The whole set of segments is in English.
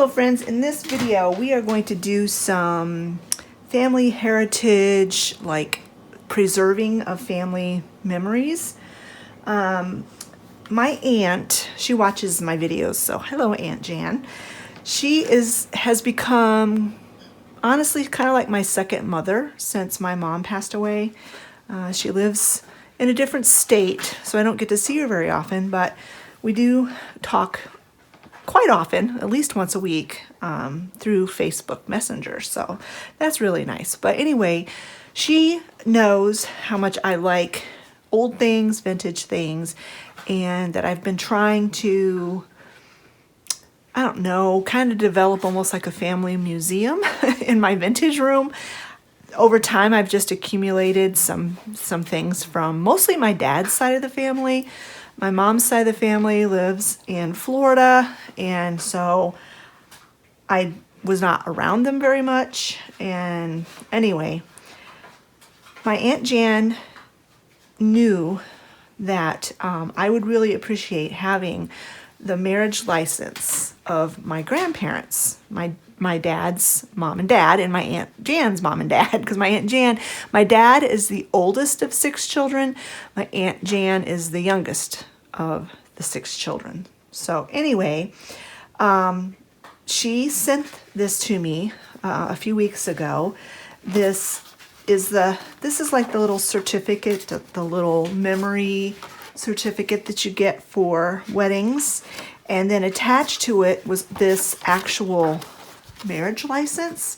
Hello friends, in this video we are going to do some family heritage, like preserving of family memories. My aunt, she watches my videos, so hello Aunt Jan. She has become honestly kind of like my second mother since my mom passed away. She lives in a different state, so I don't get to see her very often, but we do talk quite often, at least once a week, through Facebook Messenger. So that's really nice. But anyway, she knows how much I like old things, vintage things, and that I've been trying to, I don't know, kind of develop almost like a family museum in my vintage room. Over time, I've just accumulated some things from mostly my dad's side of the family. My mom's side of the family lives in Florida, and so I was not around them very much. And anyway, my Aunt Jan knew that I would really appreciate having the marriage license of my grandparents, my dad's mom and dad, and my Aunt Jan's mom and dad, because my Aunt Jan, my dad is the oldest of 6 children. My Aunt Jan is the youngest of the 6 children. So anyway, she sent this to me a few weeks ago. This is like the little certificate, the little memory certificate that you get for weddings, and then attached to it was this actual marriage license.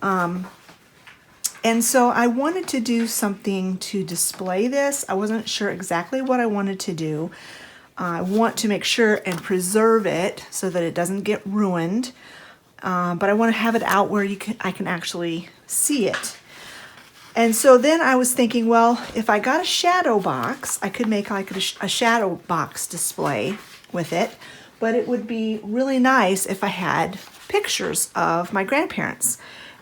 And so I wanted to do something to display this. I wasn't sure exactly what I wanted to do. I want to make sure and preserve it so that it doesn't get ruined. But I want to have it out where I can actually see it. And so then I was thinking, well, if I got a Shadowbox, I could make like a Shadowbox display with it. But it would be really nice if I had pictures of my grandparents.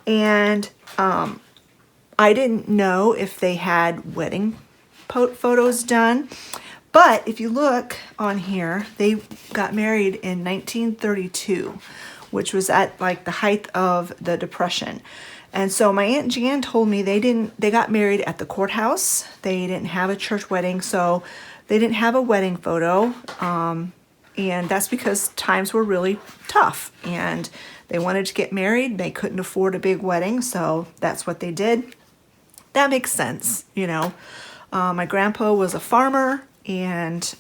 And I didn't know if they had wedding photos done. But if you look on here, they got married in 1932, which was at like the height of the Depression. And so my Aunt Jan told me they got married at the courthouse. They didn't have a church wedding, so they didn't have a wedding photo. And that's because times were really tough and they wanted to get married. They couldn't afford a big wedding, so that's what they did. That makes sense, you know. My grandpa was a farmer and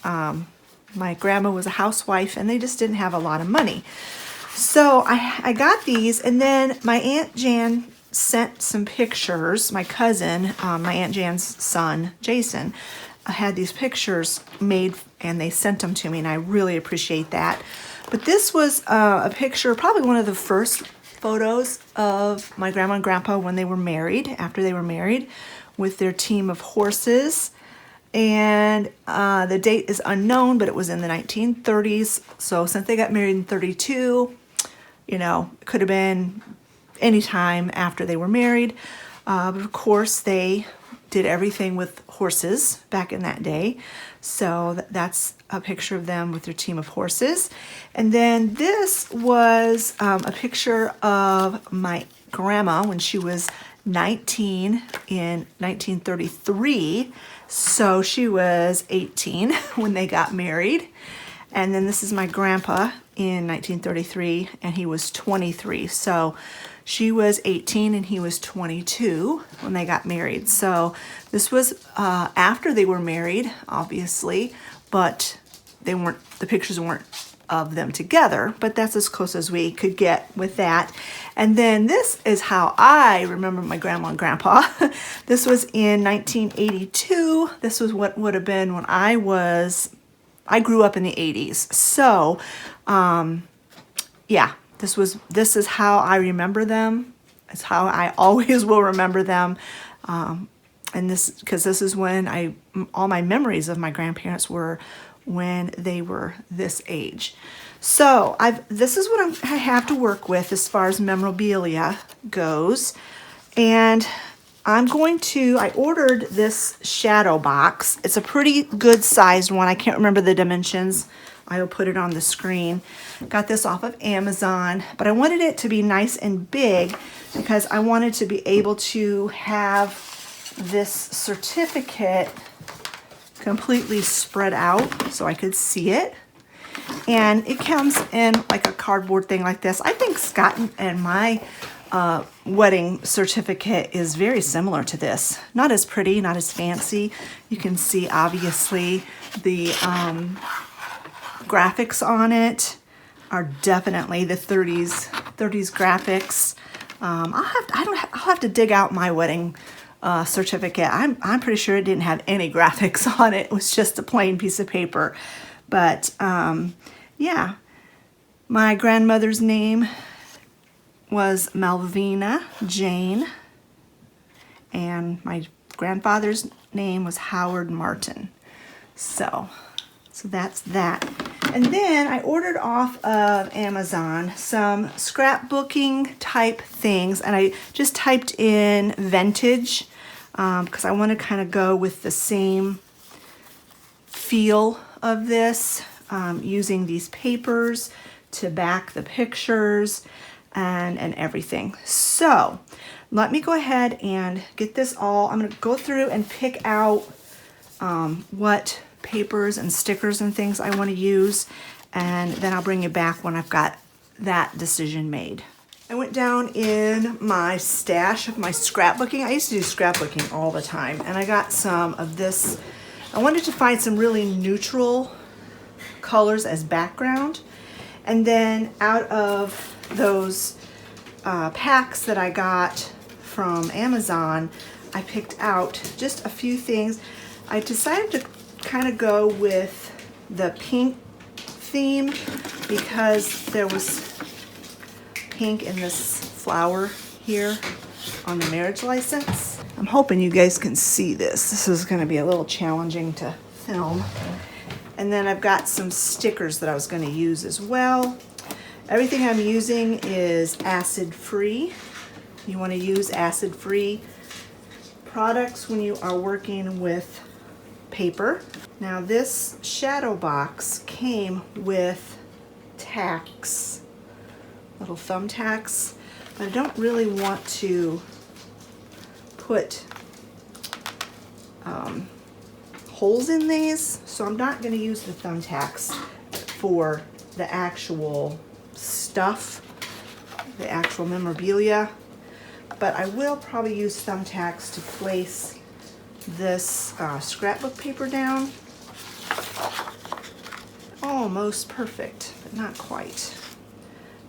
my grandma was a housewife, and they just didn't have a lot of money. So I got these, and then my Aunt Jan sent some pictures. My cousin, my Aunt Jan's son, Jason, had these pictures made, and they sent them to me, and I really appreciate that. But this was a picture, probably one of the first photos of my grandma and grandpa when they were married, after they were married, with their team of horses. And the date is unknown, but it was in the 1930s. So since they got married in 32, you know, it could have been any time after they were married. But of course, they did everything with horses back in that day. So that's a picture of them with their team of horses. And then this was a picture of my grandma when she was 19 in 1933. So she was 18 when they got married. And then this is my grandpa in 1933, and he was 23. So she was 18 and he was 22 when they got married. So this was after they were married, obviously, but the pictures weren't of them together, but that's as close as we could get with that. And then this is how I remember my grandma and grandpa. This was in 1982. This was what would have been when I grew up in the 80s. So, yeah, this is how I remember them. It's how I always will remember them. And because this is when all my memories of my grandparents were when they were this age. So this is what I have to work with as far as memorabilia goes. And I ordered this Shadowbox. It's a pretty good sized one. I can't remember the dimensions. I will put it on the screen. Got this off of Amazon, but I wanted it to be nice and big because I wanted to be able to have this certificate completely spread out so I could see it. And it comes in like a cardboard thing like this. I think Scott and my wedding certificate is very similar to this. Not as pretty, not as fancy. You can see obviously the graphics on it are definitely the 30s graphics. I'll have to dig out my wedding certificate. I'm pretty sure it didn't have any graphics on it. It was just a plain piece of paper. But yeah, my grandmother's name was Malvina Jane, and my grandfather's name was Howard Martin. So that's that. And then I ordered off of Amazon some scrapbooking type things, and I just typed in vintage because I want to kind of go with the same feel of this, using these papers to back the pictures and everything. So let me go ahead and get this all. I'm going to go through and pick out what papers and stickers and things I want to use, and then I'll bring you back when I've got that decision made. I went down in my stash of my scrapbooking. I used to do scrapbooking all the time, and I got some of this. I wanted to find some really neutral colors as background, and then out of those packs that I got from Amazon, I picked out just a few things. I decided to kind of go with the pink theme because there was pink in this flower here on the marriage license. I'm hoping you guys can see this. This is going to be a little challenging to film. And then I've got some stickers that I was going to use as well. Everything I'm using is acid-free. You want to use acid-free products when you are working with paper. Now this Shadowbox came with tacks, little thumbtacks, but I don't really want to put holes in these, so I'm not going to use the thumbtacks for the actual stuff, the actual memorabilia, but I will probably use thumbtacks to place this scrapbook paper down. Almost perfect, but not quite.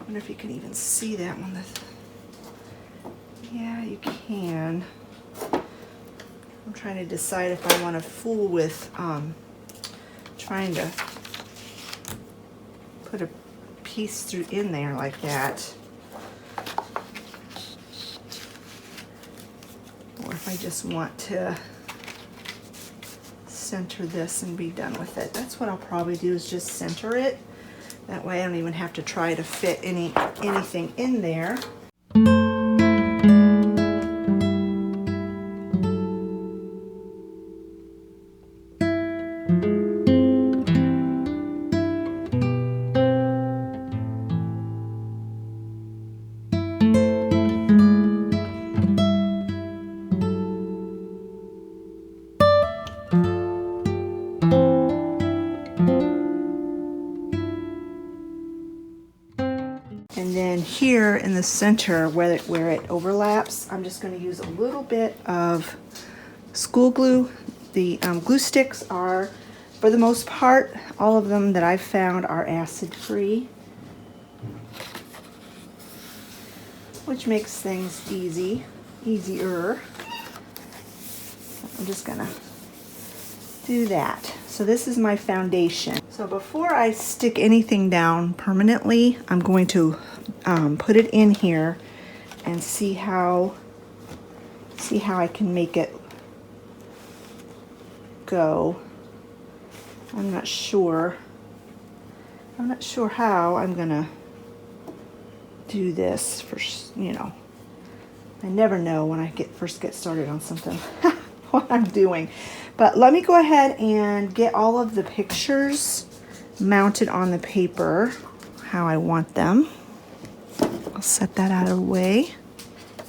I wonder if you can even see that one. Yeah, you can. I'm trying to decide if I want to fool with trying to put a piece through in there like that, or if I just want to center this and be done with it. That's what I'll probably do, is just center it. That way I don't even have to try to fit anything in there. And then here in the center where it overlaps, I'm just going to use a little bit of school glue. The glue sticks are, for the most part, all of them that I've found are acid-free, which makes things easier. I'm just going to do that. So this is my foundation. So before I stick anything down permanently, I'm going to put it in here and see how I can make it go. I'm not sure how I'm gonna do this first. You know, I never know when I first get started on something what I'm doing. But let me go ahead and get all of the pictures mounted on the paper how I want them. I'll set that out of the way.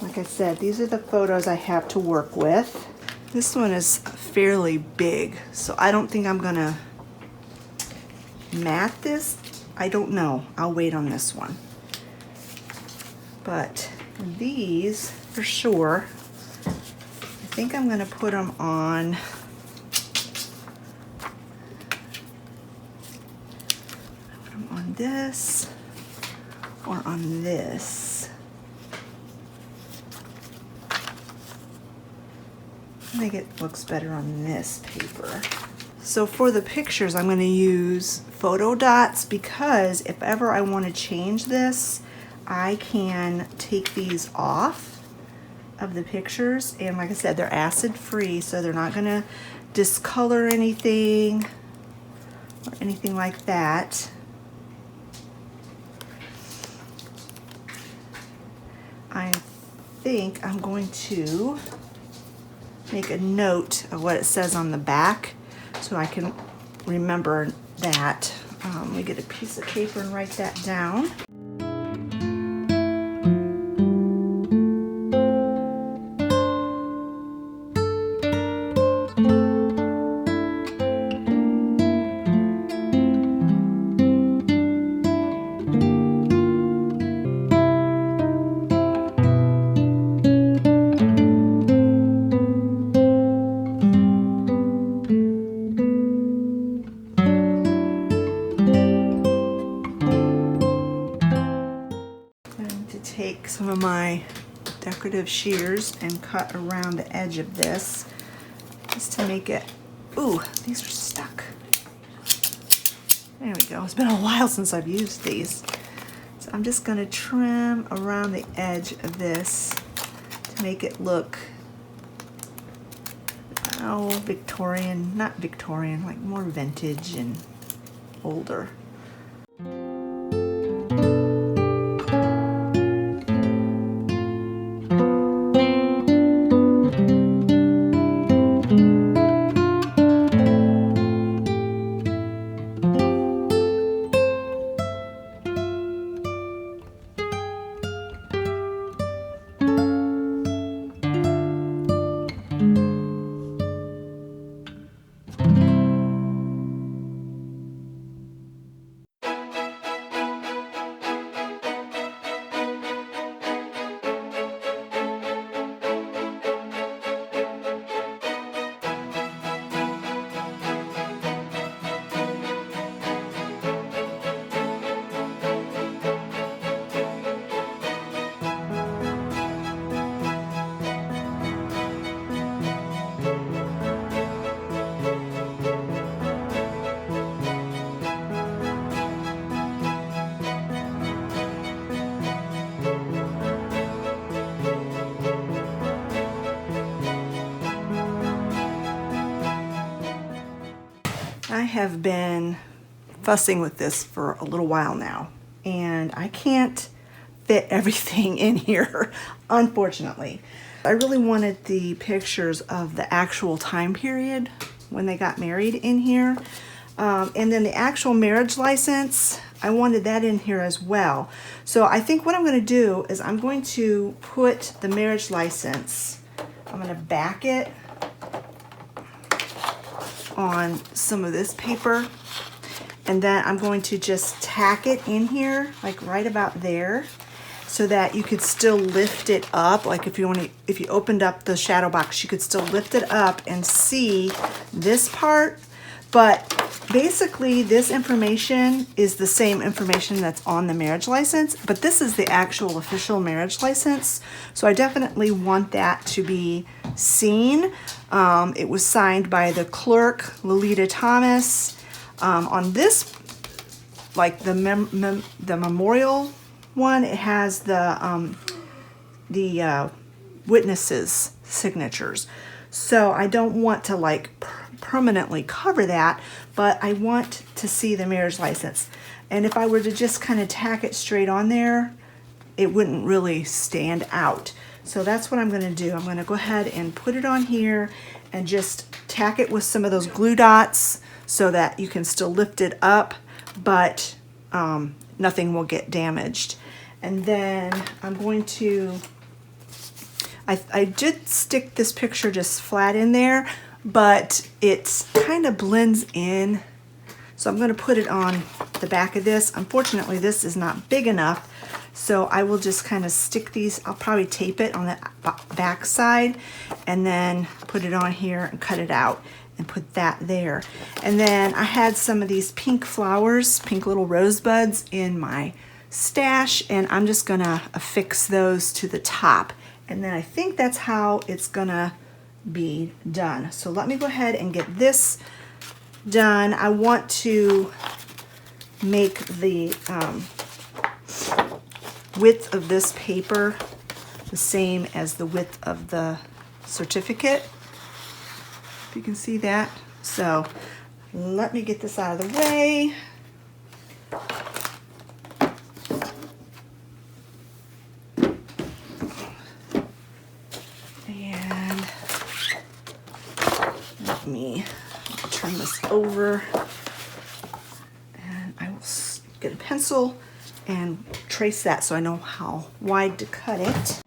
Like I said, these are the photos I have to work with. This one is fairly big, so I don't think I'm gonna mat this. I don't know. I'll wait on this one. But these, for sure, I think I'm gonna put them on this or on this. I think it looks better on this paper. So for the pictures, I'm going to use photo dots because if ever I want to change this, I can take these off of the pictures. And like I said, they're acid free, so they're not going to discolor anything or anything like that. I think I'm going to make a note of what it says on the back so I can remember that. Let me get a piece of paper and write that down. Take some of my decorative shears and cut around the edge of this just to make it, ooh, these are stuck. There we go. It's been a while since I've used these. So I'm just going to trim around the edge of this to make it look, oh, Victorian, not Victorian, like more vintage and older. I have been fussing with this for a little while now, and I can't fit everything in here, unfortunately. I really wanted the pictures of the actual time period when they got married in here. And then the actual marriage license, I wanted that in here as well. So I think what I'm going to do is I'm going to put the marriage license, I'm going to back it on some of this paper, and then I'm going to just tack it in here, like right about there, so that you could still lift it up. Like if you opened up the Shadowbox, you could still lift it up and see this part. But basically, this information is the same information that's on the marriage license, but this is the actual official marriage license. So I definitely want that to be seen. It was signed by the clerk, Lolita Thomas. On this, like the memorial one, it has the witnesses' signatures. So I don't want to like permanently cover that, but I want to see the marriage license. And if I were to just kind of tack it straight on there, it wouldn't really stand out. So that's what I'm going to do. I'm going to go ahead and put it on here and just tack it with some of those glue dots so that you can still lift it up, but nothing will get damaged. And then I'm going to, I did stick this picture just flat in there, but it's kind of blends in. So I'm going to put it on the back of this. Unfortunately, this is not big enough, so I will just kind of stick these. I'll probably tape it on the back side and then put it on here and cut it out and put that there. And then I had some of these pink flowers, pink little rosebuds in my stash, and I'm just gonna affix those to the top. And then I think that's how it's gonna be done. So let me go ahead and get this done. I want to make the width of this paper the same as the width of the certificate, if you can see that. So let me get this out of the way. And let me turn this over, and I will get a pencil and trace that so I know how wide to cut it.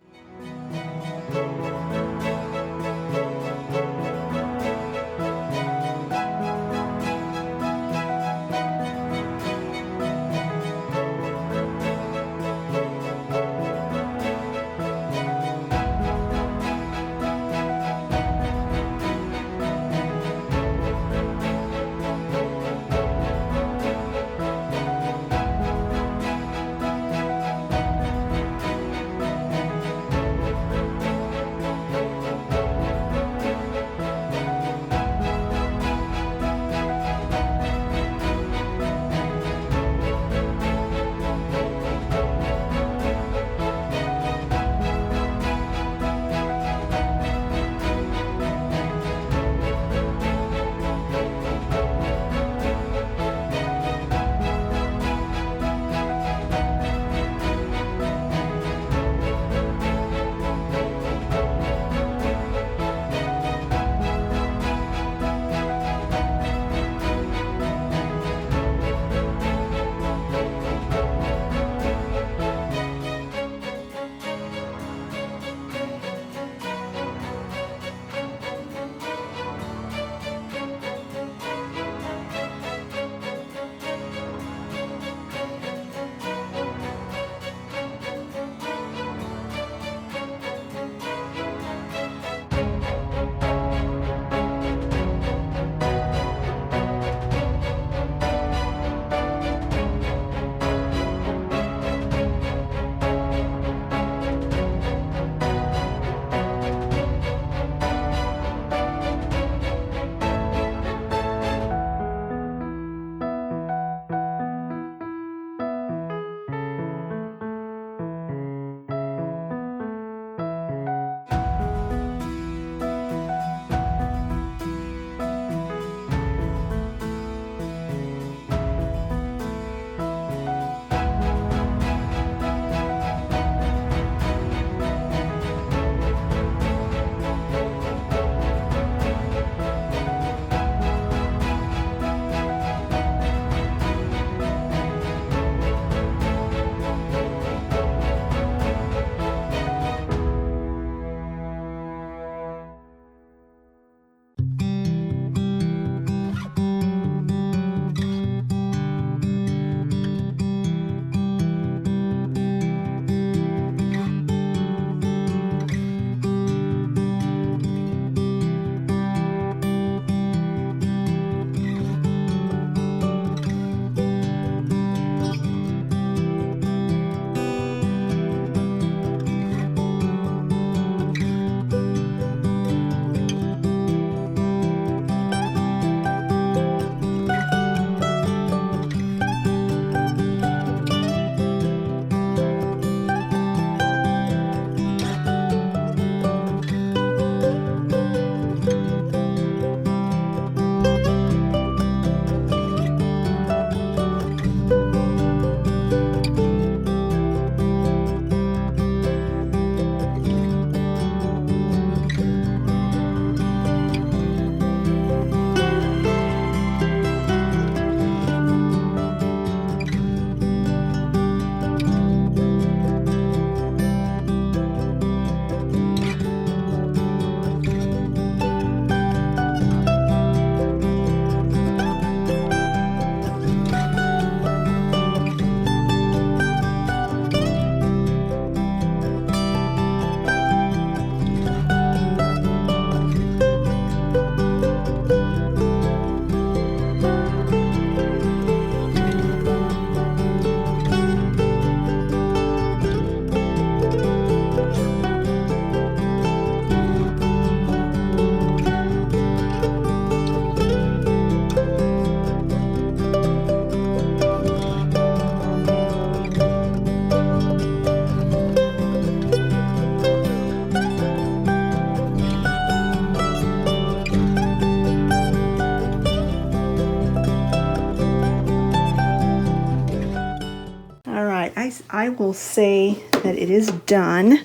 I will say that it is done.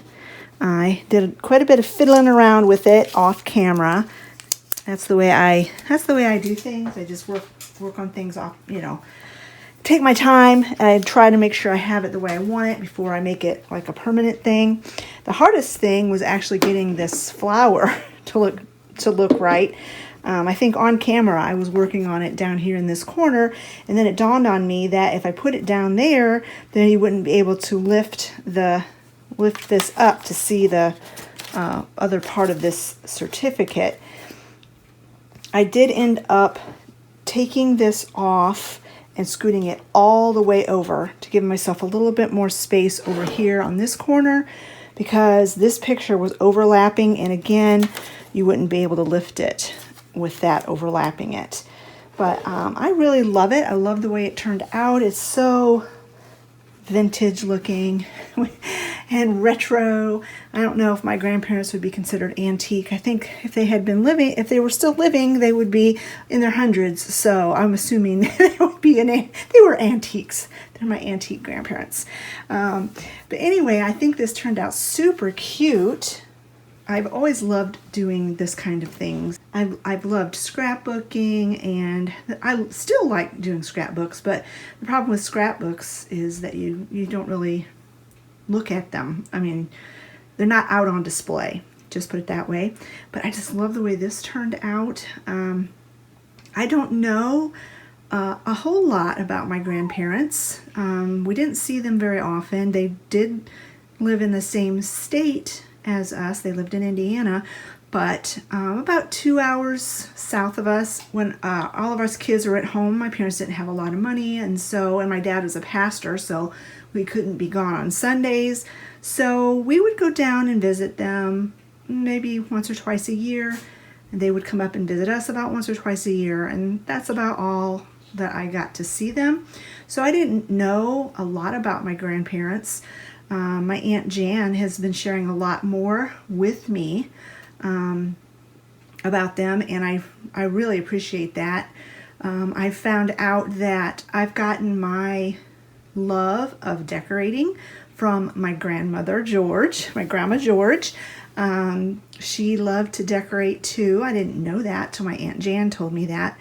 I did quite a bit of fiddling around with it off camera. That's the way I do things. I just work on things off, take my time, and I try to make sure I have it the way I want it before I make it like a permanent thing. The hardest thing was actually getting this flower to look right. I think on camera I was working on it down here in this corner, and then it dawned on me that if I put it down there, then you wouldn't be able to lift this up to see the other part of this certificate. I did end up taking this off and scooting it all the way over to give myself a little bit more space over here on this corner, because this picture was overlapping, and again, you wouldn't be able to lift it with that overlapping it. But I really love it. I love the way it turned out. It's so vintage looking and retro. I don't know if my grandparents would be considered antique. I think if they were still living, they would be in their hundreds. So I'm assuming they were antiques. They're my antique grandparents. But anyway, I think this turned out super cute. I've always loved doing this kind of things. I've loved scrapbooking, and I still like doing scrapbooks, but the problem with scrapbooks is that you don't really look at them. I mean, they're not out on display, just put it that way. But I just love the way this turned out. I don't know a whole lot about my grandparents. We didn't see them very often. They did live in the same state as us. They lived in Indiana, but about 2 hours south of us. When all of us kids were at home, my parents didn't have a lot of money, and my dad was a pastor, so we couldn't be gone on Sundays. So we would go down and visit them maybe once or twice a year, and they would come up and visit us about once or twice a year, and that's about all that I got to see them. So I didn't know a lot about my grandparents. My Aunt Jan has been sharing a lot more with me about them, and I really appreciate that. I found out that I've gotten my love of decorating from my grandmother George, my grandma George. She loved to decorate too. I didn't know that till my Aunt Jan told me that.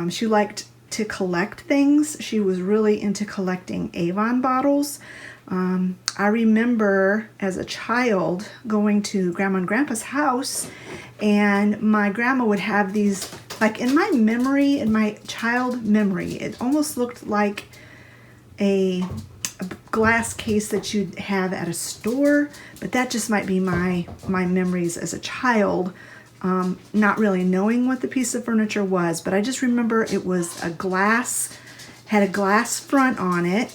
She liked to collect things. She was really into collecting Avon bottles. I remember as a child going to Grandma and Grandpa's house, and my grandma would have these, like in my memory, in my child memory, it almost looked like a glass case that you'd have at a store, but that just might be my memories as a child, not really knowing what the piece of furniture was, but I just remember it was had a glass front on it,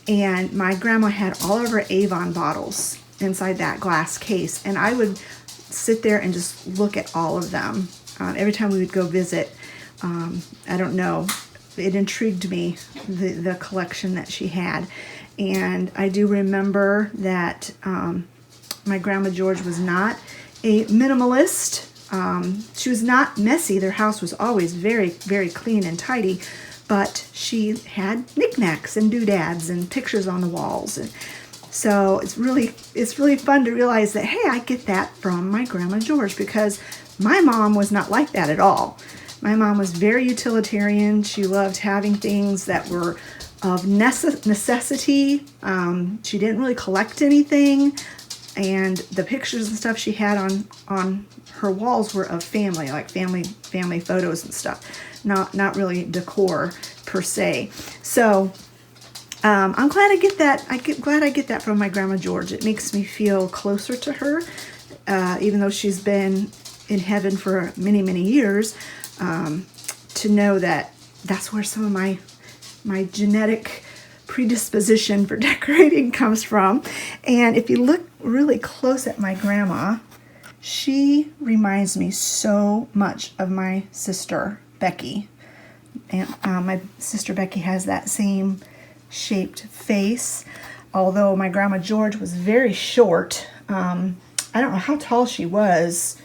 and my grandma had all of her Avon bottles inside that glass case, and I would sit there and just look at all of them. Every time we would go visit, I don't know, it intrigued me, the collection that she had. And I do remember that my grandma George was not a minimalist. She was not messy. Their house was always very, very clean and tidy. But she had knickknacks and doodads and pictures on the walls, and so it's really fun to realize that, hey, I get that from my grandma George, because my mom was not like that at all. My mom was very utilitarian. She loved having things that were of necessity. She didn't really collect anything, and the pictures and stuff she had on her walls were of family, like family photos and stuff. Not really decor per se. So I'm glad I get that. Glad I get that from my grandma George. It makes me feel closer to her, even though she's been in heaven for many, many years. To know that that's where some of my genetic predisposition for decorating comes from. And if you look really close at my grandma, she reminds me so much of my sister Becky. And my sister Becky has that same shaped face, although my grandma George was very short. I don't know how tall she was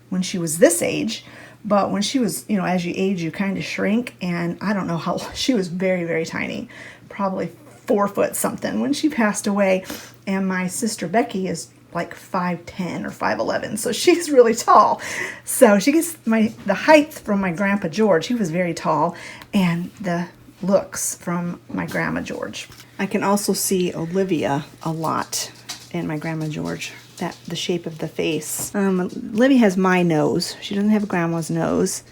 when she was this age, but when she was, as you age, you kind of shrink, and I don't know how, she was very, very tiny, probably 4 foot something when she passed away. And my sister Becky is like 5'10" or 5'11", so she's really tall. So she gets the height from my grandpa George. He was very tall, and the looks from my grandma George. I can also see Olivia a lot in my grandma George. The shape of the face. Libby has my nose. She doesn't have grandma's nose,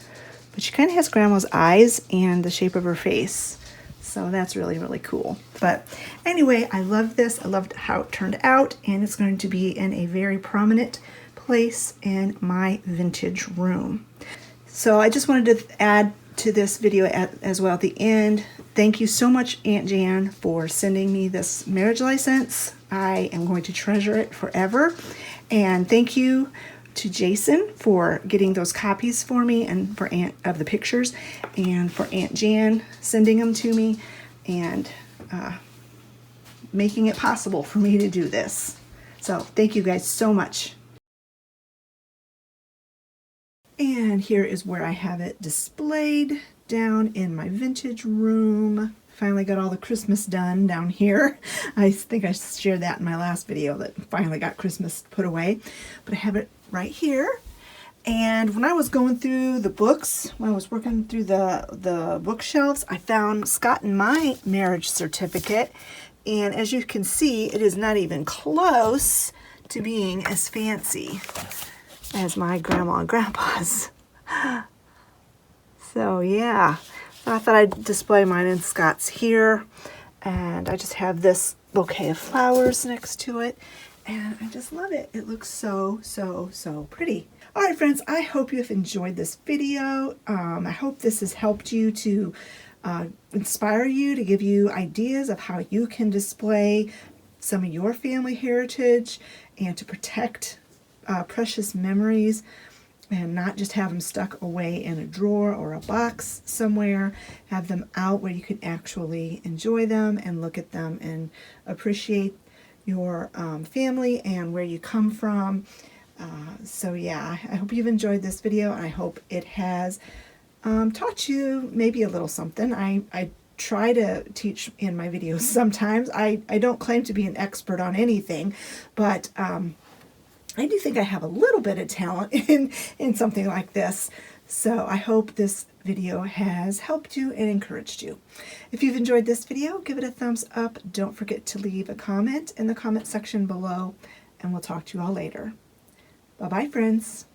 but she kind of has grandma's eyes and the shape of her face. So that's really, really cool. But anyway, I love this. I loved how it turned out, and it's going to be in a very prominent place in my vintage room. So I just wanted to add to this video as well at the end. Thank you so much, Aunt Jan, for sending me this marriage license. I am going to treasure it forever. And thank you to Jason for getting those copies for me, and for of the pictures, and for Aunt Jan sending them to me, and making it possible for me to do this. So thank you guys so much. And here is where I have it displayed down in my vintage room. Finally got all the Christmas done down here. I think I shared that in my last video, that finally got Christmas put away. But I have it right here. And when I was going through the books, when I was working through the bookshelves, I found Scott and my marriage certificate. And as you can see, it is not even close to being as fancy as my grandma and grandpa's. So yeah, I thought I'd display mine and Scott's here. And I just have this bouquet of flowers next to it. And I just love it. It looks so, so, so pretty. All right, friends, I hope you have enjoyed this video. I hope this has helped you to inspire you, to give you ideas of how you can display some of your family heritage and to protect precious memories, and not just have them stuck away in a drawer or a box somewhere. Have them out where you can actually enjoy them and look at them and appreciate your family and where you come from. So yeah, I hope you've enjoyed this video, and I hope it has taught you maybe a little something. I try to teach in my videos sometimes. I don't claim to be an expert on anything, but I do think I have a little bit of talent in something like this. So I hope this video has helped you and encouraged you. If you've enjoyed this video, give it a thumbs up. Don't forget to leave a comment in the comment section below, and we'll talk to you all later. Bye-bye, friends.